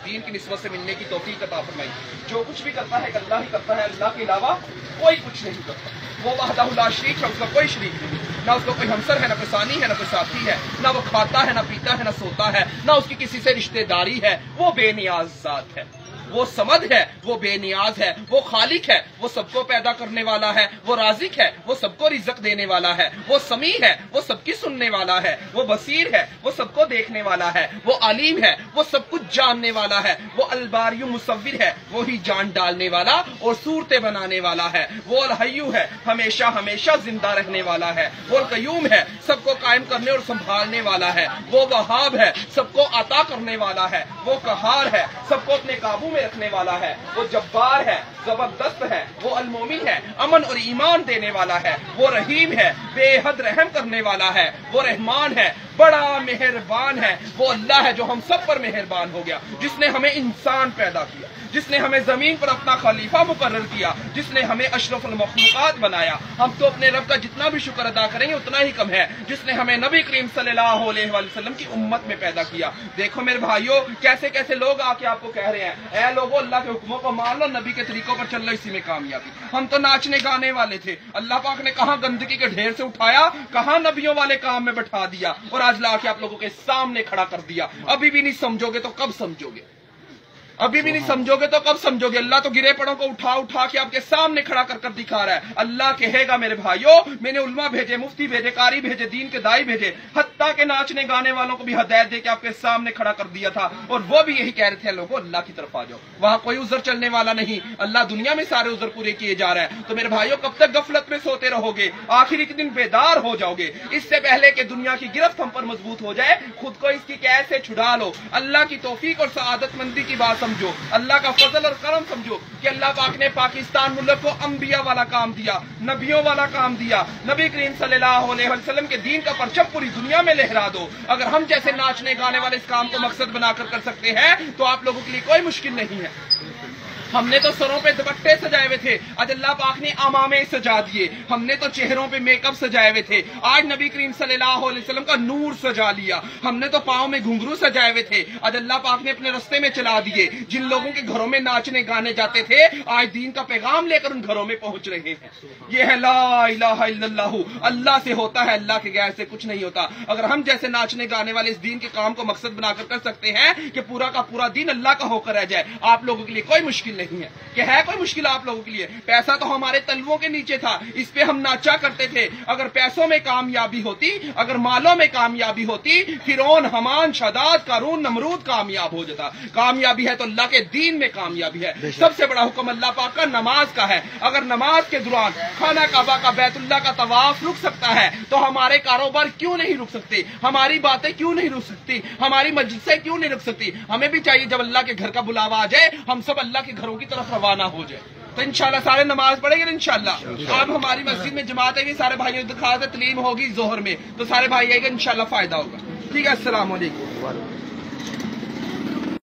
दीन की निस्बत से मिलने की तौफीक अता फरमाई। जो कुछ भी करता है अल्लाह ही करता है, अल्लाह के अलावा कोई कुछ नहीं करता। वो वहदहु ला शरीक है, उसका कोई शरीक नहीं, ना उसका कोई हमसर है, ना कोई सानी है, ना कोई साथी है, ना वो खाता है, ना पीता है, ना सोता है, ना उसकी किसी से रिश्तेदारी है। वो बेनियाज ज़ात है, वो समद है, वो बेनियाज है, वो खालिक है, वो सबको पैदा करने वाला है, वो राज़िक है, वो सबको रिज़्क़ देने वाला है, वो समी है, वो सबकी सुनने वाला है, वो बसीर है, वो सबको देखने वाला है, वो अलीम है, वो सब कुछ जानने वाला है, वो अलबारियु मुसव्विर है, वो ही जान डालने वाला और सूरतें बनाने वाला है, वो अल हय्यु है, हमेशा हमेशा जिंदा रहने वाला है, वो अल कय्यूम है, सबको कायम करने और संभालने वाला है, वो वहाब है, सबको अता करने वाला है, वो कहार है, सबको अपने काबू में रखने वाला है, वो जब्बार है, जबरदस्त है, वो अलमोमिन है, अमन और ईमान देने वाला है, वो रहीम है, बेहद रहम करने वाला है, वो रहमान है, बड़ा मेहरबान है, वो अल्लाह है जो हम सब पर मेहरबान हो गया, जिसने हमें इंसान पैदा किया, जिसने हमें जमीन पर अपना खलीफा मुकर्रर किया, जिसने हमें अशरफुल मखलूकात बनाया। हम तो अपने रब का जितना भी शुक्र अदा करेंगे उतना ही कम है, जिसने हमें नबी करीम सल्लल्लाहु अलैहि वसल्लम की उम्मत में पैदा किया। देखो मेरे भाइयों, कैसे कैसे लोग आके आपको कह रहे हैं, ऐ लोगों अल्लाह के हुक्मों को मान लो, नबी के तरीकों पर चल लो, इसी में कामयाबी। हम तो नाचने गाने वाले थे, अल्लाह पाक ने कहाँ गंदगी के ढेर से उठाया, कहाँ नबियों वाले काम में बैठा दिया और आज ला के आप लोगों के सामने खड़ा कर दिया। अभी भी नहीं समझोगे तो कब समझोगे, अभी भी नहीं समझोगे तो कब समझोगे। अल्लाह तो गिरे पड़ों को उठा उठा के आपके सामने खड़ा कर कर दिखा रहा है। अल्लाह कहेगा मेरे भाइयों, मैंने उल्मा भेजे, मुफ्ती भेजे, कारी भेजे, दीन के दाई भेजे, हत्ता के नाचने गाने वालों को भी हदायत दे के आपके सामने खड़ा कर दिया था, और वो भी यही कह रहे थे लोगों अल्लाह की तरफ आ जाओ, वहां कोई उज़र चलने वाला नहीं, अल्लाह दुनिया में सारे उज़र पूरे किए जा रहे हैं। तो मेरे भाइयों, कब तक गफलत में सोते रहोगे, आखिर एक दिन बेदार हो जाओगे। इससे पहले कि दुनिया की गिरफ्त हम पर मजबूत हो जाए, खुद को इसकी कैद से छुड़ा लो। अल्लाह की तौफीक और सआदतमंदी की बात समझो, अल्लाह का फजल और करम समझो कि अल्लाह पाक ने पाकिस्तान मुल्क को अंबिया वाला काम दिया, नबियों वाला काम दिया। नबी करीम सल्लल्लाहु अलैहि वसल्लम के दीन का परचम पूरी दुनिया में लहरा दो। अगर हम जैसे नाचने गाने वाले इस काम को मकसद बनाकर कर सकते हैं तो आप लोगों के लिए कोई मुश्किल नहीं है। हमने तो सरों पे दुपट्टे सजाए हुए थे, आज अल्लाह पाक ने अमामे सजा दिए। हमने तो चेहरों पे मेकअप सजाए हुए थे, आज नबी करीम सल्लल्लाहु अलैहि वसल्लम का नूर सजा लिया। हमने तो पाँव में घुंघरू सजाए हुए थे, आज अल्लाह पाक ने अपने रास्ते में चला दिए। जिन लोगों के घरों में नाचने गाने जाते थे, आज दीन का पैगाम लेकर उन घरों में पहुंच रहे हैं। ये है ला इलाहा इल्लल्लाहु, अल्लाह से होता है, अल्लाह के गैर से कुछ नहीं होता। अगर हम जैसे नाचने गाने वाले इस दीन के काम को मकसद बनाकर कर सकते हैं कि पूरा का पूरा दीन अल्लाह का होकर रह जाए, आप लोगों के लिए कोई मुश्किल नहीं है। कि है कोई मुश्किल आप लोगों के लिए? पैसा तो हमारे तलवों के नीचे था, इस पे हम नाचा करते थे। अगर पैसों में कामयाबी होती, अगर मालों में कामयाबी होती, फिरौन, हमान, शदाद, कारून, नमरूद कामयाब हो जाता। कामयाबी है तो अल्लाह के दीन में कामयाबी है। सबसे बड़ा हुक्म अल्लाह पाक का नमाज का है। अगर नमाज के दौरान खाना काबा का, बैतुल्लाह का तवाफ रुक सकता है तो हमारे कारोबार क्यों नहीं रुक सकते, हमारी बातें क्यों नहीं रुक सकती, हमारी मजलिसें क्यों नहीं रुक सकती? हमें भी चाहिए जब अल्लाह के घर का बुलावा आ जाए, हम सब अल्लाह के घरों की तरफ रवाना हो जाए। तो इंशाल्लाह सारे नमाज पढ़ेंगे ना इंशाल्लाह। आप हमारी मस्जिद में जमात है, सारे भाइयों की दिखा तलीम होगी जोहर में, तो सारे भाई आएंगे इंशाल्लाह, फायदा होगा। ठीक है, अस्सलाम वालेकुम।